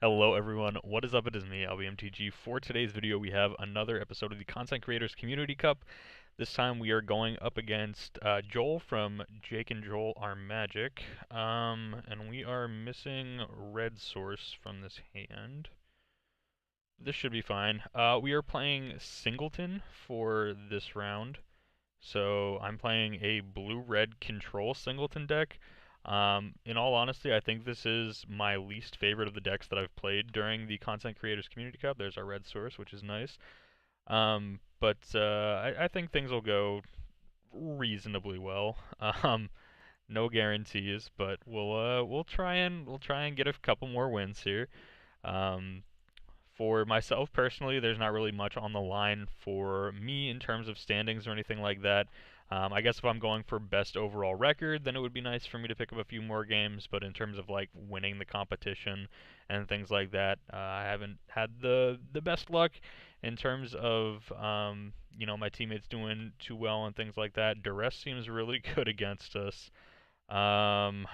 Hello everyone, what is up? It is me, AlbyMTG. For today's video, we have another episode of the Content Creators Community Cup. This time we are going up against Joel from Jake and Joel Are Magic. And we are missing red source from this hand. This should be fine. We are playing Singleton for this round. So I'm playing a blue-red control Singleton deck. In all honesty, I think this is my least favorite of the decks that I've played during the Content Creators Community Cup. There's our red source, which is nice. I think things will go reasonably well. No guarantees, but we'll try and get a couple more wins here. Um, for myself personally, there's not really much on the line for me in terms of standings or anything like that. I guess if I'm going for best overall record, then it would be nice for me to pick up a few more games. But in terms of like winning the competition and things like that, I haven't had the best luck in terms of my teammates doing too well and things like that. Duress seems really good against us. Um,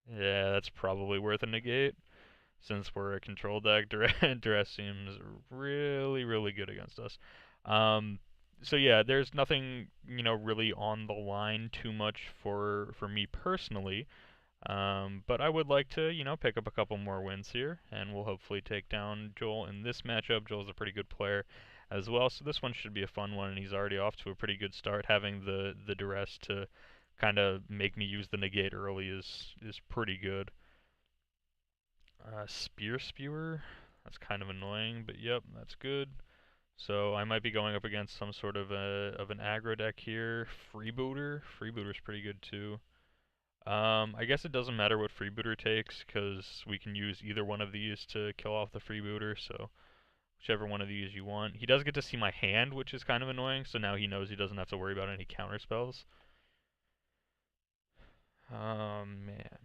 yeah, that's probably worth a negate. Since we're a control deck, Duress seems really, really good against us. Um, so yeah, there's nothing, really on the line too much for me personally. But I would like to, pick up a couple more wins here, and we'll hopefully take down Joel in this matchup. Joel's a pretty good player as well, so this one should be a fun one, and he's already off to a pretty good start. Having the Duress to kind of make me use the negate early is pretty good. Spear Spewer. That's kind of annoying, but yep, that's good. So I might be going up against some sort of an aggro deck here. Freebooter. Freebooter's pretty good too. I guess it doesn't matter what Freebooter takes, because we can use either one of these to kill off the Freebooter, so whichever one of these you want. He does get to see my hand, which is kind of annoying, so now he knows he doesn't have to worry about any counter spells. Man.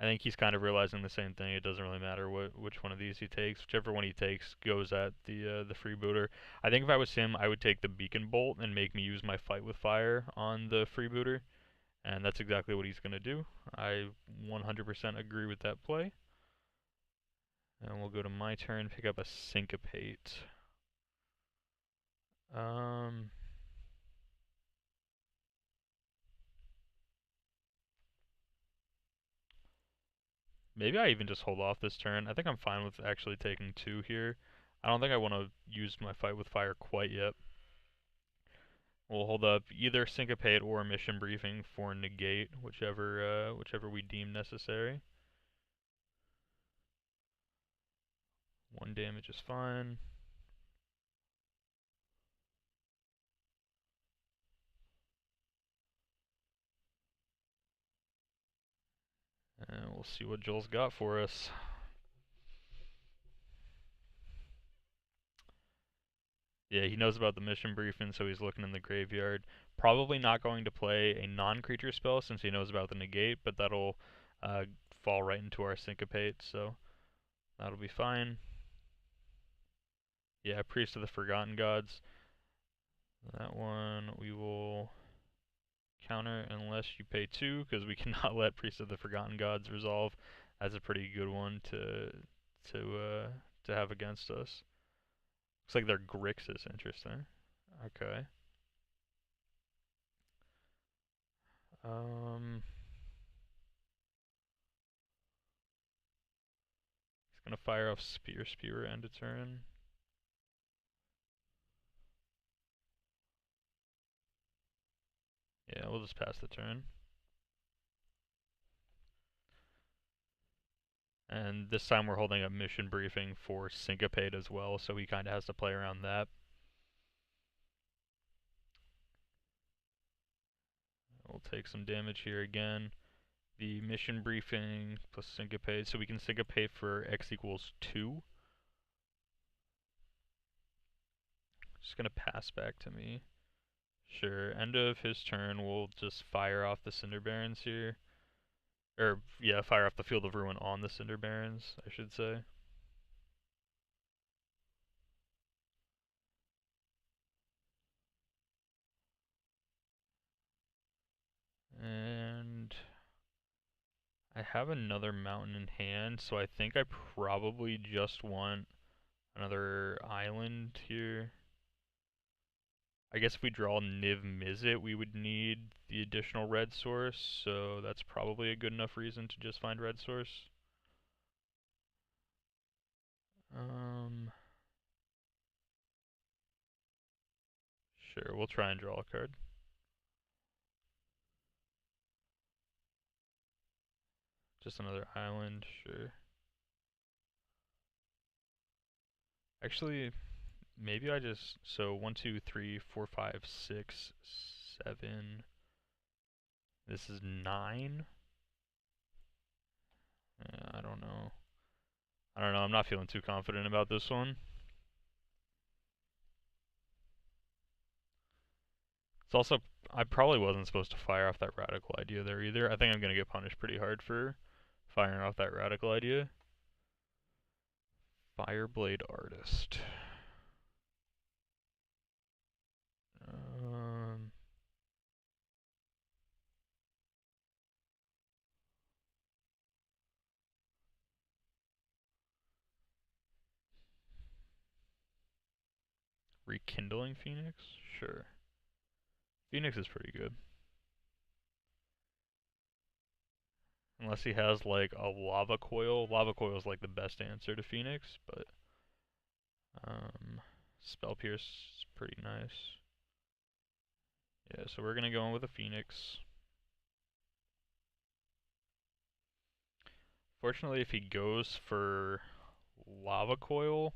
I think he's kind of realizing the same thing. It doesn't really matter which one of these he takes. Whichever one he takes goes at the freebooter. I think if I was him, I would take the beacon bolt and make me use my fight with fire on the freebooter, and that's exactly what he's gonna do. I 100% agree with that play. And we'll go to my turn, pick up a syncopate. Um, Maybe I even just hold off this turn. I think I'm fine with actually taking two here. I don't think I want to use my fight with fire quite yet. We'll hold up either syncopate or mission briefing for negate, whichever we deem necessary. 1 damage is fine. And we'll see what Joel's got for us. Yeah, he knows about the mission briefing, so he's looking in the graveyard. Probably not going to play a non-creature spell since he knows about the negate, but that'll fall right into our syncopate, so that'll be fine. Yeah, Priest of the Forgotten Gods. That one we will counter unless you pay 2, because we cannot let Priest of the Forgotten Gods resolve. That's a pretty good one to have against us. Looks like their Grixis, interesting. Okay. He's gonna fire off Spear end of turn. Yeah, we'll just pass the turn. And this time we're holding a mission briefing for Syncopate as well, so he kind of has to play around that. We'll take some damage here again. The mission briefing plus Syncopate, so we can Syncopate for X equals 2. Just gonna pass back to me. Sure, end of his turn, we'll just fire off the Cinder Barons here. Or, yeah, fire off the Field of Ruin on the Cinder Barons, I should say. And I have another mountain in hand, so I think I probably just want another island here. I guess if we draw Niv Mizzet, we would need the additional red source, so that's probably a good enough reason to just find red source. Sure, we'll try and draw a card. Just another island, sure. Actually, maybe I just, so 1, 2, 3, 4, 5, 6, 7. This is 9? I don't know. I'm not feeling too confident about this one. It's also, I probably wasn't supposed to fire off that radical idea there either. I think I'm going to get punished pretty hard for firing off that radical idea. Fireblade Artist. Rekindling Phoenix? Sure. Phoenix is pretty good. Unless he has like a lava coil. Lava coil is like the best answer to Phoenix, but Spell Pierce is pretty nice. Yeah, so we're gonna go in with a Phoenix. Fortunately, if he goes for Lava Coil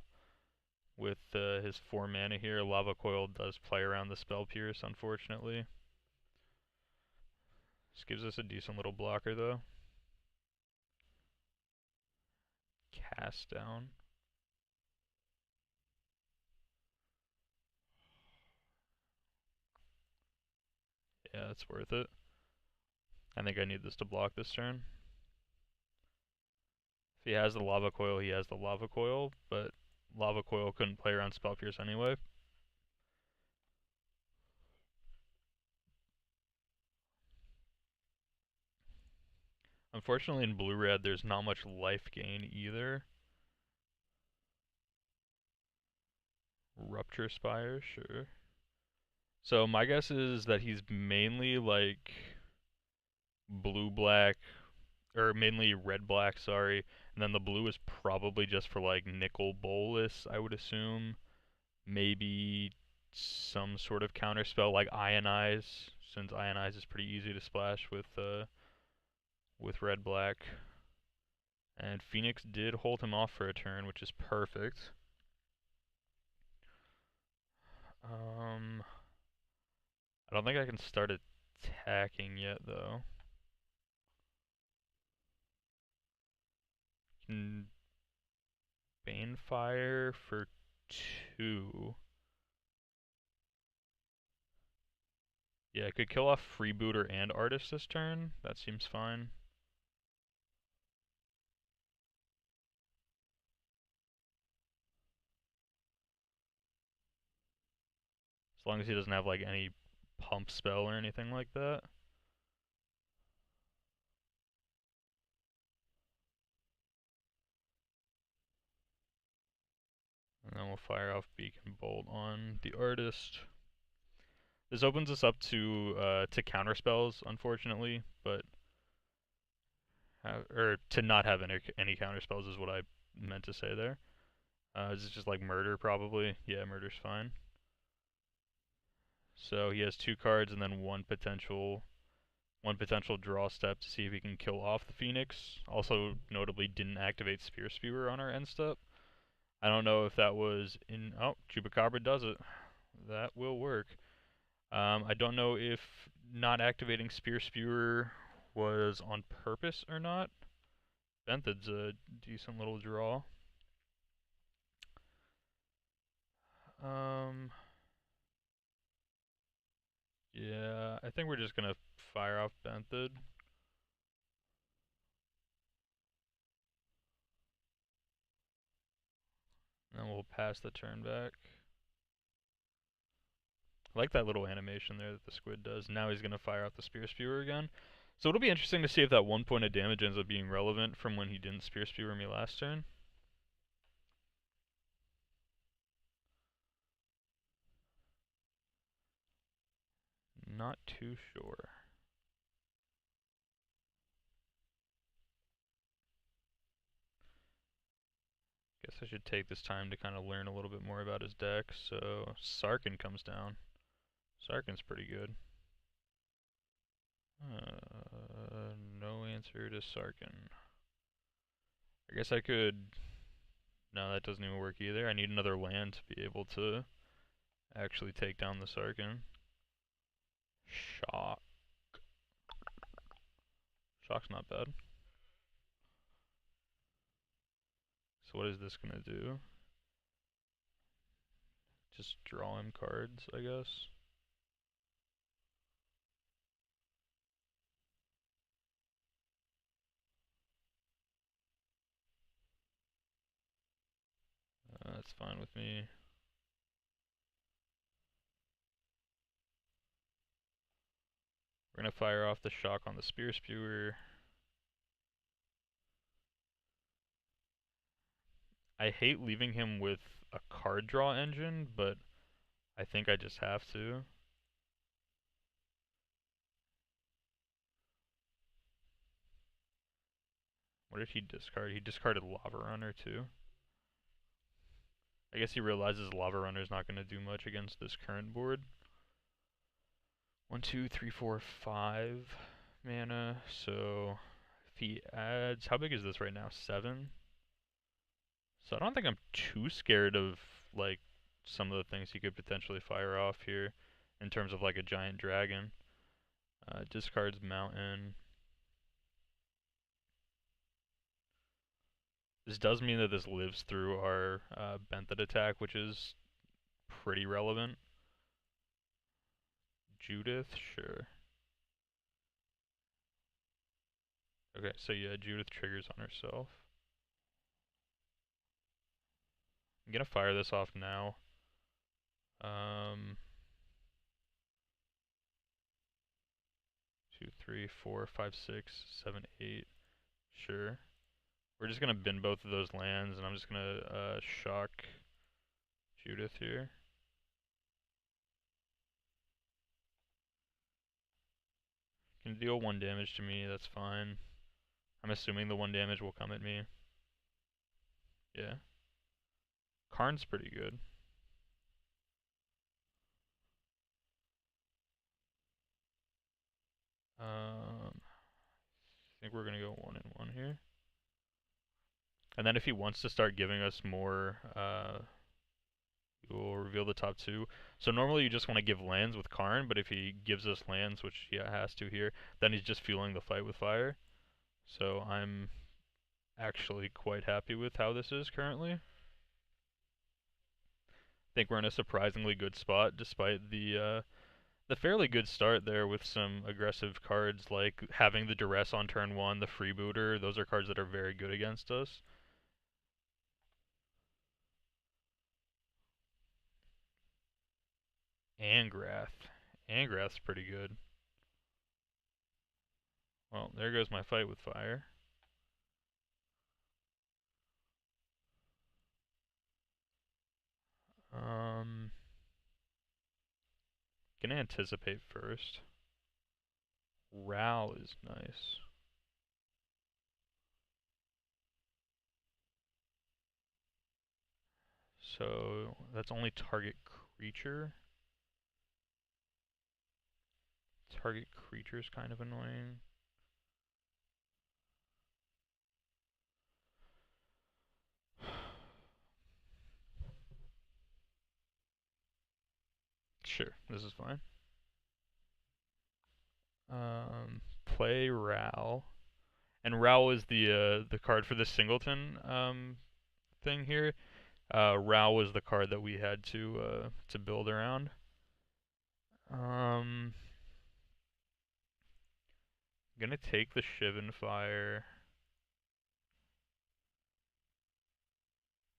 with his 4 mana here, Lava Coil does play around the Spell Pierce, unfortunately. This gives us a decent little blocker, though. Cast down. Yeah, it's worth it. I think I need this to block this turn. If he has the Lava Coil, he has the Lava Coil, but Lava Coil couldn't play around Spell Pierce anyway. Unfortunately, in blue-red, there's not much life gain either. Rupture Spire, sure. So my guess is that he's mainly like blue-black, or mainly red-black, sorry. And then the blue is probably just for like Nicol Bolas, I would assume. Maybe some sort of counterspell like Ionize, since Ionize is pretty easy to splash with red-black. And Phoenix did hold him off for a turn, which is perfect. I don't think I can start attacking yet, though. Can Banefire for 2. Yeah, I could kill off Freebooter and Artist this turn. That seems fine. As long as he doesn't have like any pump spell or anything like that. And then we'll fire off Beacon Bolt on the Artist. This opens us up to counter spells, unfortunately, but or to not have any counter spells is what I meant to say there. Is it just like murder probably? Yeah, murder's fine. So he has 2 cards and then one potential draw step to see if he can kill off the Phoenix. Also, notably, didn't activate Spear Spewer on our end step. I don't know if that was in. Oh, Chupacabra does it. That will work. I don't know if not activating Spear Spewer was on purpose or not. Benthid's a decent little draw. Yeah, I think we're just gonna fire off Benthid. And then we'll pass the turn back. I like that little animation there that the squid does. Now he's gonna fire out the Spear Spewer again. So it'll be interesting to see if that 1 point of damage ends up being relevant from when he didn't Spear Spewer me last turn. Not too sure. Guess I should take this time to kind of learn a little bit more about his deck. So Sarkhan comes down. Sarkhan's pretty good. No answer to Sarkhan. I guess I could... No, that doesn't even work either. I need another land to be able to actually take down the Sarkhan. Shock. Shock's not bad. So what is this gonna do? Just draw him cards, I guess. That's fine with me. We're gonna fire off the shock on the Spear Spewer. I hate leaving him with a card draw engine, but I think I just have to. What did he discard? He discarded Lava Runner too. I guess he realizes Lava Runner's not going to do much against this current board. 1, 2, 3, 4, 5 mana. So if he adds, how big is this right now? 7. So I don't think I'm too scared of like some of the things he could potentially fire off here in terms of like a giant dragon. Discards Mountain. This does mean that this lives through our Benthet attack, which is pretty relevant. Judith, sure. Okay, so yeah, Judith triggers on herself. I'm gonna fire this off now. 2, 3, 4, 5, 6, 7, 8. Sure. We're just gonna bin both of those lands, and I'm just gonna shock Judith here. Can deal 1 damage to me, that's fine. I'm assuming the 1 damage will come at me. Yeah. Karn's pretty good. I think we're gonna go 1 and 1 here. And then if he wants to start giving us more, we'll reveal the top 2. So normally you just want to give lands with Karn, but if he gives us lands, which he has to here, then he's just fueling the fight with fire. So I'm actually quite happy with how this is currently. I think we're in a surprisingly good spot, despite the fairly good start there with some aggressive cards like having the Duress on turn 1, the Freebooter. Those are cards that are very good against us. Angrath. Angrath's pretty good. Well, there goes my fight with fire. Gonna anticipate first. Ral is nice. So that's only target creature. Target creature is kind of annoying. Sure, this is fine. Play Ral. And Ral is the card for the singleton thing here. Ral was the card that we had to build around. I'm gonna take the Shivan Fire.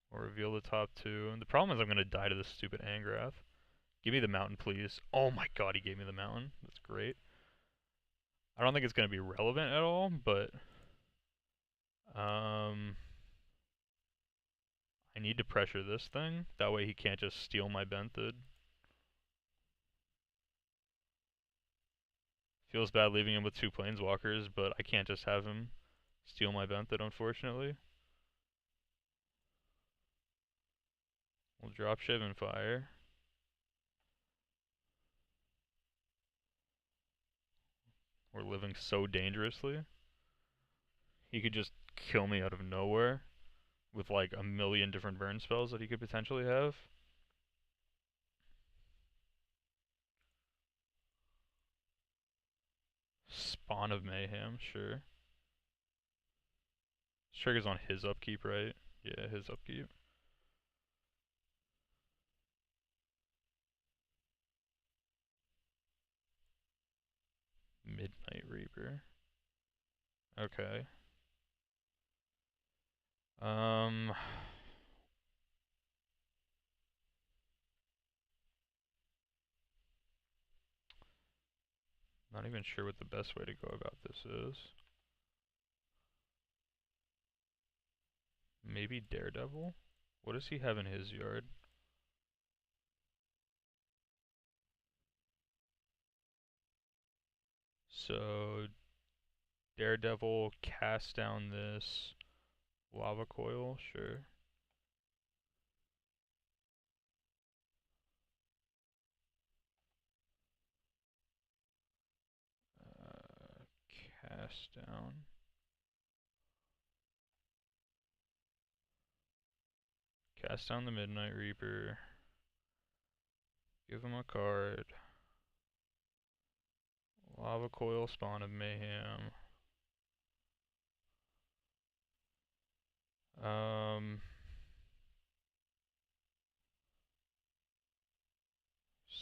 Or reveal the top 2. And the problem is I'm gonna die to this stupid Angrath. Give me the mountain, please. Oh my god, he gave me the mountain. That's great. I don't think it's going to be relevant at all, but um, I need to pressure this thing. That way he can't just steal my Benthid. Feels bad leaving him with two Planeswalkers, but I can't just have him steal my Benthid, unfortunately. We'll drop Shivan Fire. We're living so dangerously. He could just kill me out of nowhere with like a million different burn spells that he could potentially have. Spawn of Mayhem, sure. This trigger's on his upkeep, right? Yeah, his upkeep. Midnight Reaper. Okay. Not even sure what the best way to go about this is. Maybe Daredevil? What does he have in his yard? So, Daredevil, cast down this Lava Coil, sure. Cast down. Cast down the Midnight Reaper. Give him a card. Lava Coil, Spawn of Mayhem.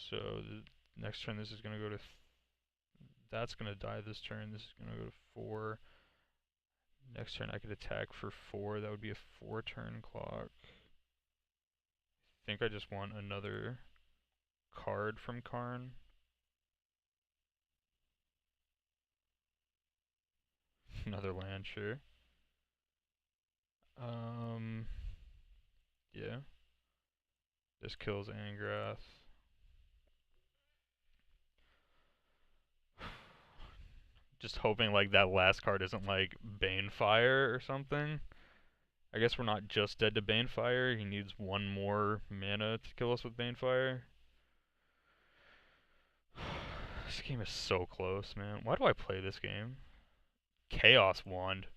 So the next turn this is gonna go to that's gonna die this turn. This is gonna go to 4. Next turn I could attack for 4. That would be a 4-turn clock. I think I just want another card from Karn. Another land, sure. Yeah. This kills Angrath. Just hoping like that last card isn't like Banefire or something. I guess we're not just dead to Banefire. He needs one more mana to kill us with Banefire. This game is so close, man. Why do I play this game? Chaos Wand.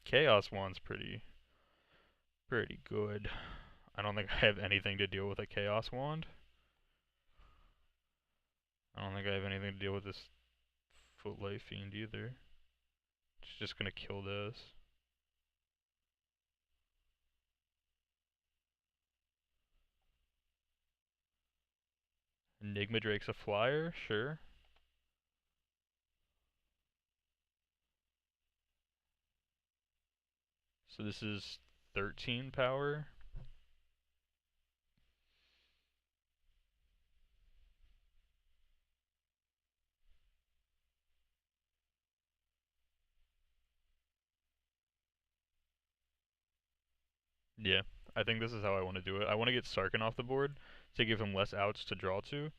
Chaos Wand's pretty good. I don't think I have anything to deal with a Chaos Wand. I don't think I have anything to deal with this Footlight Fiend either. It's just gonna kill this. Enigma Drake's a flyer, sure. So this is 13 power. Yeah, I think this is how I want to do it. I want to get Sarkhan off the board to give him less outs to draw to.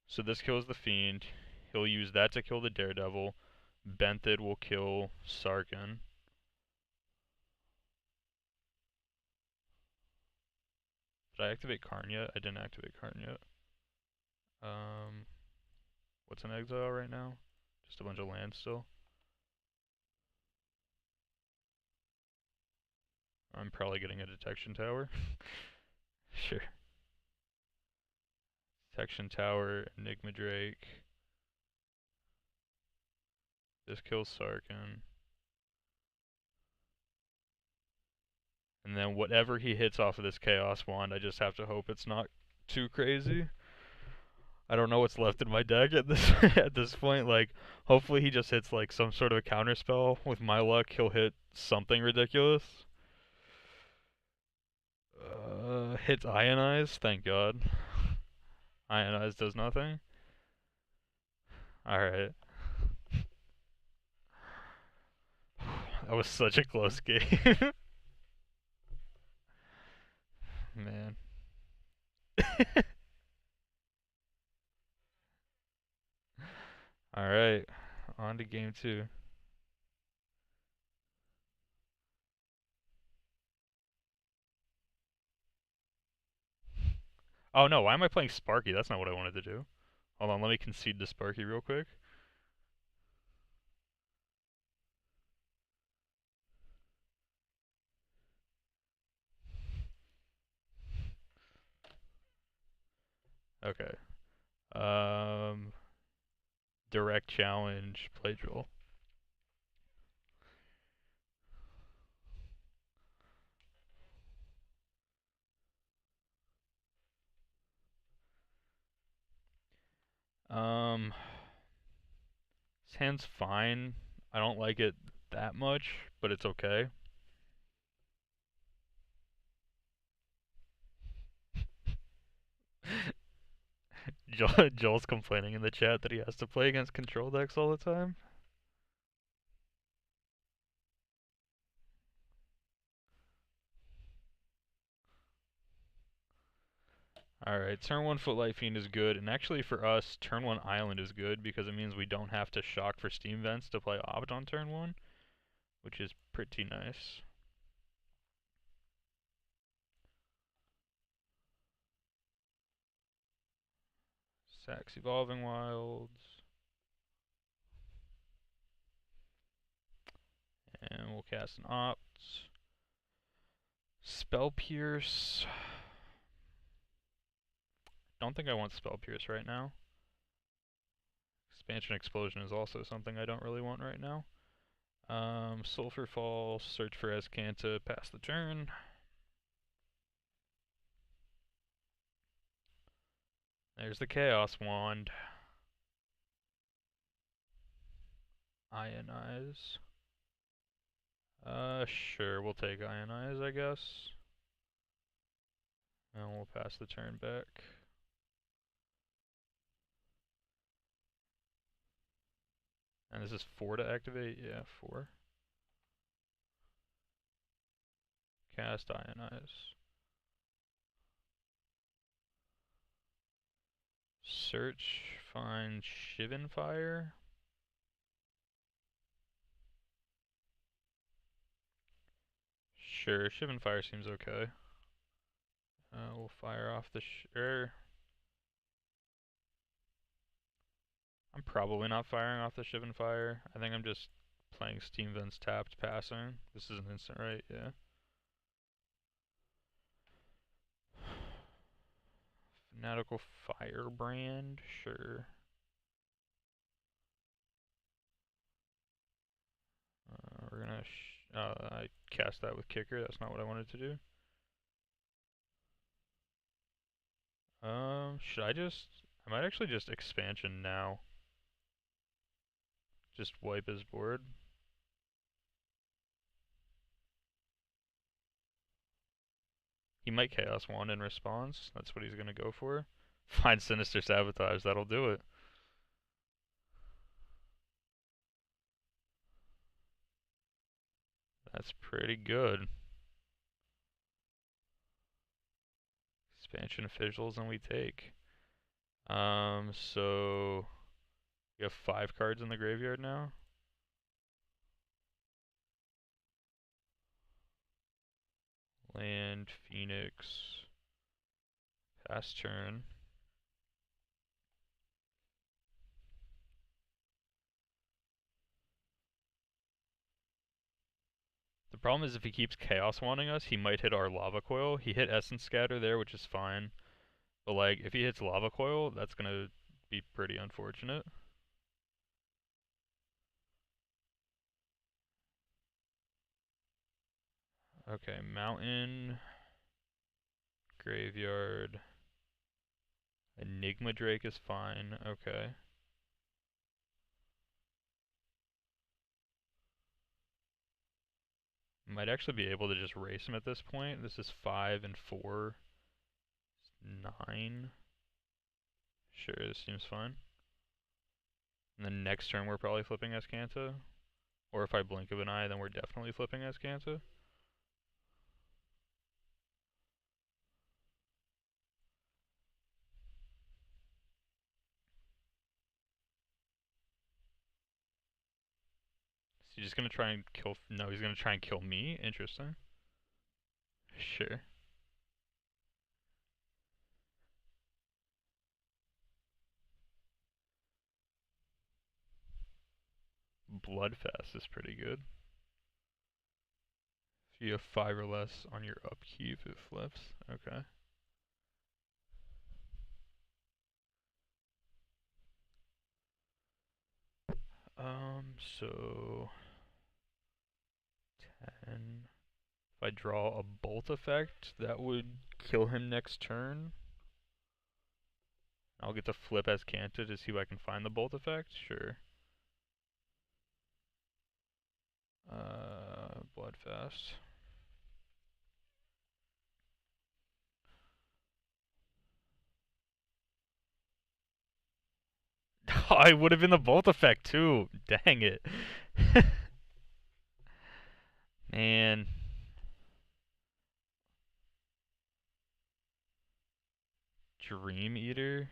So this kills the Fiend. He'll use that to kill the Daredevil. Benthid will kill Sarkhan. Did I activate Karn yet? I didn't activate Karn yet. What's in exile right now? Just a bunch of land still. I'm probably getting a detection tower. Sure. Detection tower, Enigma Drake. This kills Sarkhan. And then whatever he hits off of this Chaos Wand, I just have to hope it's not too crazy. I don't know what's left in my deck at this at this point. Like, hopefully he just hits like some sort of a counter spell. With my luck, he'll hit something ridiculous. Hits Ionize, thank God. Ionize does nothing? Alright. That was such a close game. Man. Alright. On to game two. Oh no, why am I playing Sparky? That's not what I wanted to do. Hold on, let me concede to Sparky real quick. Okay. Um, direct challenge, play Joel. Um, this hand's fine. I don't like it that much, but it's okay. Joel's complaining in the chat that he has to play against control decks all the time. Alright, turn 1 Footlight Fiend is good, and actually for us, turn 1 Island is good because it means we don't have to shock for Steam Vents to play Opt on turn 1, which is pretty nice. Sax Evolving Wilds. And we'll cast an Opt. Spell Pierce. Don't think I want Spell Pierce right now. Expansion Explosion is also something I don't really want right now. Sulphur Fall, search for Escanta, pass the turn. There's the Chaos Wand. Ionize. Sure, we'll take Ionize, I guess. And we'll pass the turn back. And this is 4 to activate? Yeah, 4. Cast Ionize. Search, find Shivan Fire. Sure, Shivan Fire seems okay. We'll fire off the I'm probably not firing off the Shivan Fire. I think I'm just playing Steam Vents tapped, passing. This is an instant, right? Yeah. Fanatical Firebrand, sure. We're gonna. I cast that with Kicker. That's not what I wanted to do. Should I just? I might actually just expansion now. Just wipe his board. He might Chaos Wand in response. That's what he's gonna go for. Find Sinister Sabotage. That'll do it. That's pretty good. Expansion officials and we take. So we have 5 cards in the graveyard now. Land, Phoenix, pass turn. The problem is if he keeps Chaos Wanding us, he might hit our Lava Coil. He hit Essence Scatter there, which is fine. But like, if he hits Lava Coil, that's gonna be pretty unfortunate. Okay, Mountain, Graveyard, Enigma Drake is fine, okay. Might actually be able to just race him at this point. This is 5 and 4, 9. Sure, this seems fine. And then next turn we're probably flipping Escanta. Or if I blink of an eye, then we're definitely flipping Escanta. Is he just gonna try and kill? No, he's gonna try and kill me? Interesting. Sure. Bloodfast is pretty good. If you have 5 or less on your upkeep, it flips. Okay. So 10. If I draw a bolt effect, that would kill him next turn. I'll get to flip Escanta to see if I can find the bolt effect. Sure. Bloodfast. I would have been the bolt effect too. Dang it. Man. Dream Eater.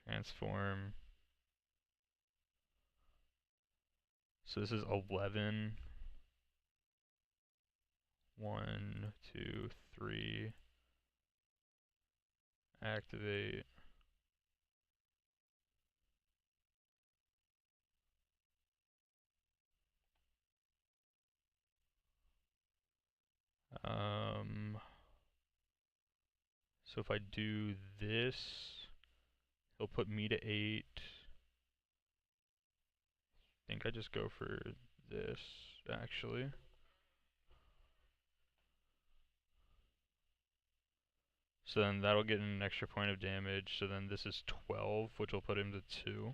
Transform. So this is 11. 1, 2, 3. Activate. So if I do this, he'll put me to 8. I think I just go for this, actually. So then that'll get an extra point of damage. So then this is 12, which will put him to 2.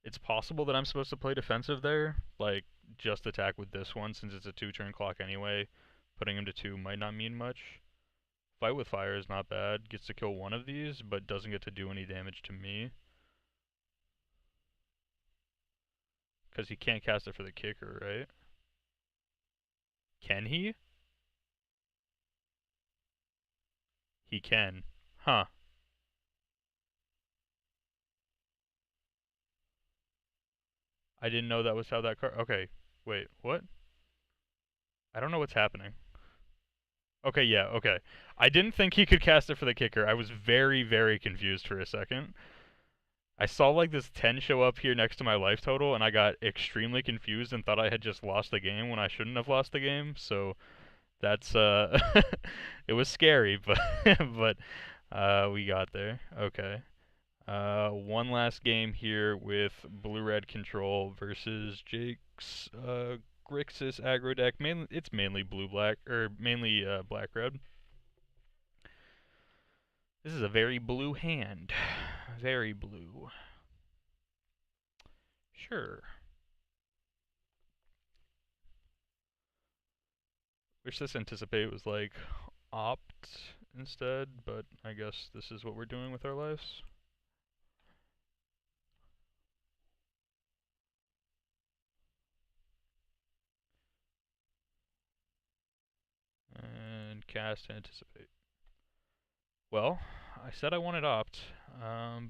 It's possible that I'm supposed to play defensive there, like just attack with this one since it's a 2-turn clock anyway. Putting him to 2 might not mean much. Fight with Fire is not bad. Gets to kill one of these, but doesn't get to do any damage to me. Because he can't cast it for the kicker, right? Can he? He can. Huh. I didn't know that was how that card... Okay, wait, what? I don't know what's happening. Okay, yeah, okay. I didn't think he could cast it for the kicker. I was very, very confused for a second. I saw like this 10 show up here next to my life total, and I got extremely confused and thought I had just lost the game when I shouldn't have lost the game. So that's it was scary, but we got there. Okay. One last game here with blue-red control versus Jake's Grixis aggro deck. It's mainly blue-black or mainly black-red. This is a very blue hand. Very blue. Sure. Wish this anticipate was like opt instead, but I guess this is what we're doing with our lives. And cast anticipate. Well, I said I wanted opt,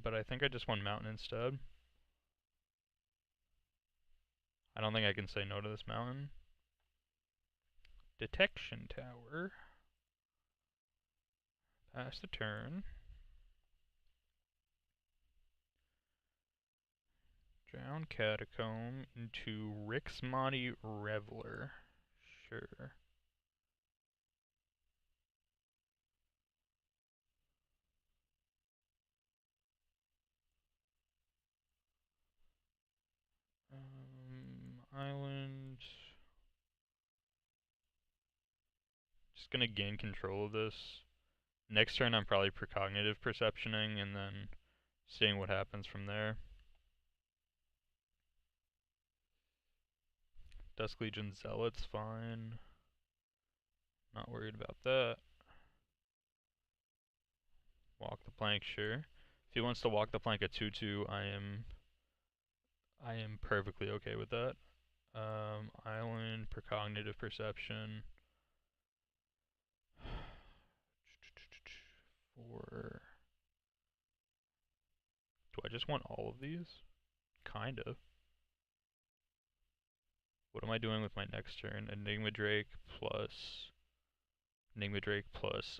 but I think I just want mountain instead. I don't think I can say no to this mountain. Detection tower. Pass the turn. Drown Catacomb into Rixmati Reveler. Sure. Island. Just gonna gain control of this. Next turn I'm probably precognitive perceptioning and then seeing what happens from there. Dusk Legion Zealot's fine. Not worried about that. Walk the plank, sure. If he wants to walk the plank at 2/2, I am perfectly okay with that. Island, precognitive perception. For... Do I just want all of these? Kind of. What am I doing with my next turn? Enigma Drake plus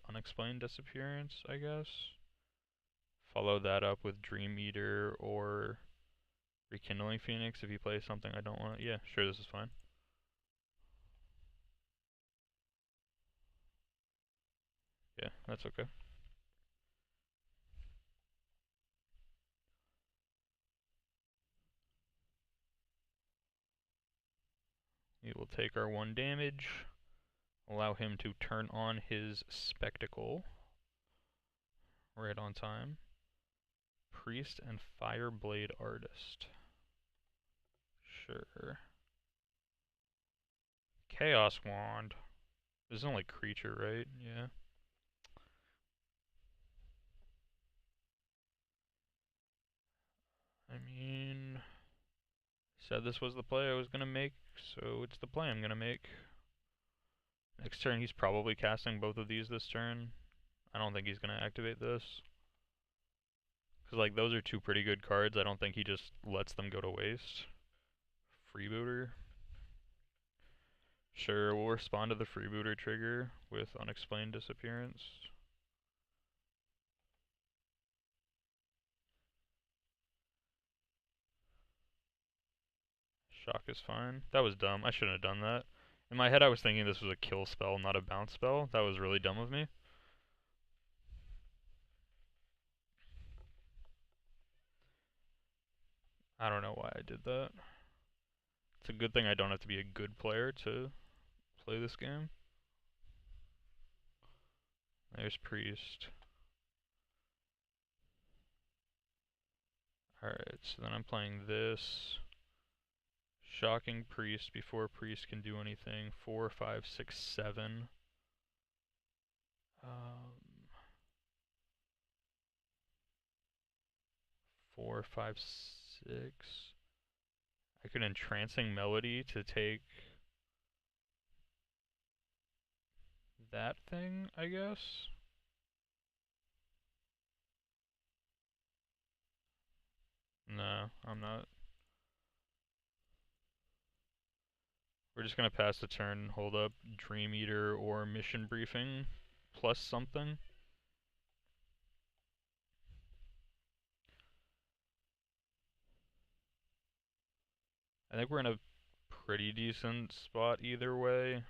Unexplained Disappearance, I guess. Follow that up with Dream Eater or Rekindling Phoenix if he plays something I don't want. Yeah, sure, this is fine. Yeah, that's okay. We will take our 1 damage. Allow him to turn on his Spectacle. Right on time. Priest and Fireblade Artist. Sure. Chaos Wand. This is only creature, right? Yeah. I mean, said this was the play I was gonna make, so it's the play I'm gonna make. Next turn he's probably casting both of these this turn. I don't think he's gonna activate this. Cause like those are 2 pretty good cards, I don't think he just lets them go to waste. Freebooter. Sure, we'll respond to the Freebooter trigger with Unexplained Disappearance. Shock is fine. That was dumb. I shouldn't have done that. In my head I was thinking this was a kill spell, not a bounce spell. That was really dumb of me. I don't know why I did that. It's a good thing I don't have to be a good player to play this game. There's Priest. Alright, so then I'm playing this. Shocking Priest before Priest can do anything. 4, 5, 6, 7. 4, 5, 6. I could Entrancing Melody to take that thing, I guess? No, I'm not. We're just gonna pass the turn and hold up Dream Eater or Mission Briefing plus something. I think we're in a pretty decent spot either way.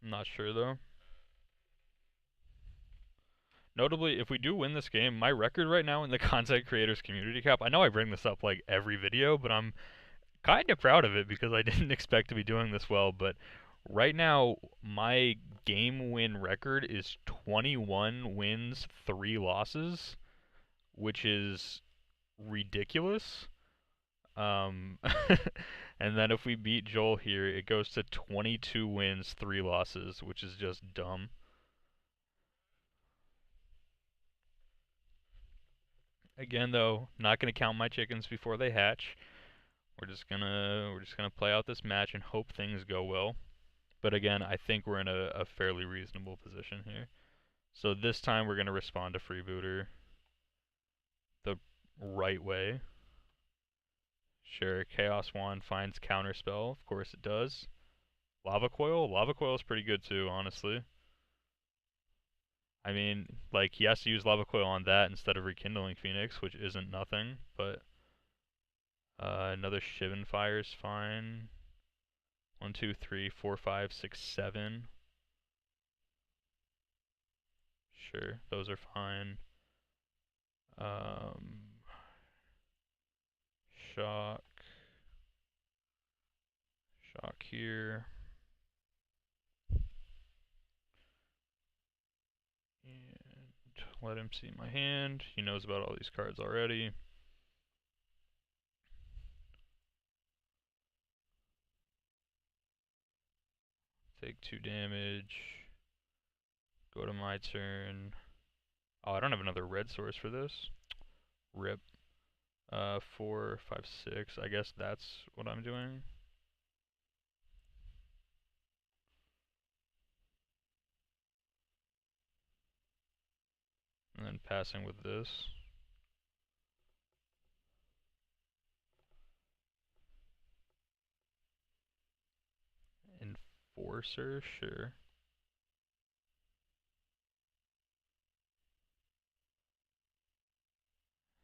I'm not sure though. Notably, if we do win this game, my record right now in the Content Creators Community Cup, I know I bring this up like every video, but I'm kind of proud of it because I didn't expect to be doing this well, but right now my game win record is 21 wins, 3 losses, which is ridiculous. And then if we beat Joel here, it goes to 22 wins, 3 losses, which is just dumb. Again, though, not gonna count my chickens before they hatch. We're just gonna play out this match and hope things go well. But again, I think we're in a fairly reasonable position here. So this time we're gonna respond to Freebooter the right way. Sure, Chaos Wand finds Counterspell. Of course it does. Lava Coil? Lava Coil is pretty good too, honestly. I mean, like, he has to use Lava Coil on that instead of Rekindling Phoenix, which isn't nothing, but another Shivan Fire is fine. 1, 2, 3, 4, 5, 6, 7. Sure, those are fine. Shock. Shock here. And let him see my hand. He knows about all these cards already. Take 2 damage. Go to my turn. Oh, I don't have another red source for this. Rip. 4, 5, 6. I guess that's what I'm doing. And then passing with this. Enforcer, sure.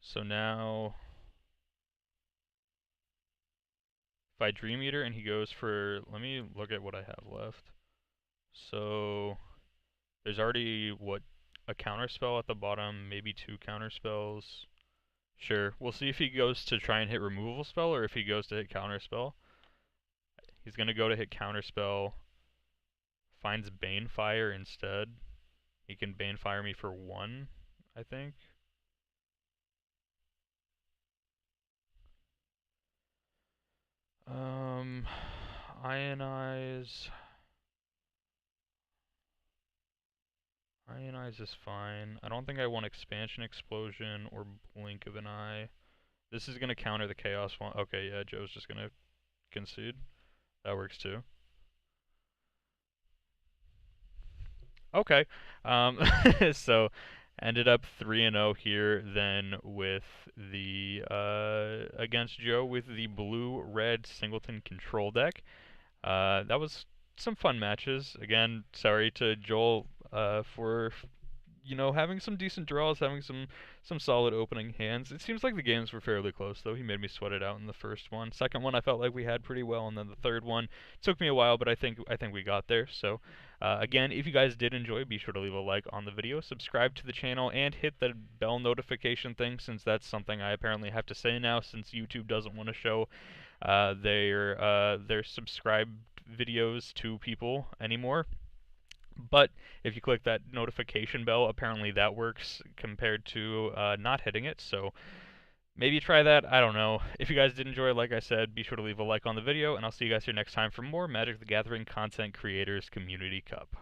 So now, if I Dream Eater and he goes for, let me look at what I have left. So, there's already, what, a counterspell at the bottom, maybe 2 counterspells. Sure, we'll see if he goes to try and hit removal spell or if he goes to hit counterspell. He's gonna go to hit counterspell, finds Banefire instead. He can Banefire me for 1, I think. Ionize. Ionize is fine. I don't think I want Expansion Explosion or Blink of an Eye. This is gonna counter the Chaos one. Okay, yeah, Joe's just gonna concede. That works too. Okay. So ended up 3-0 here then with the against Joe with the blue-red singleton control deck. That was some fun matches. Again, sorry to Joel for having some decent draws, having some solid opening hands. It seems like the games were fairly close, though. He made me sweat it out in the first one. Second one, I felt like we had pretty well, and then the third one took me a while, but I think we got there. So, again, if you guys did enjoy, be sure to leave a like on the video, subscribe to the channel, and hit the bell notification thing, since that's something I apparently have to say now, since YouTube doesn't want to show their subscribed videos to people anymore. But if you click that notification bell, apparently that works compared to not hitting it. So maybe try that. I don't know. If you guys did enjoy, like I said, be sure to leave a like on the video, and I'll see you guys here next time for more Magic the Gathering Content Creators Community Cup.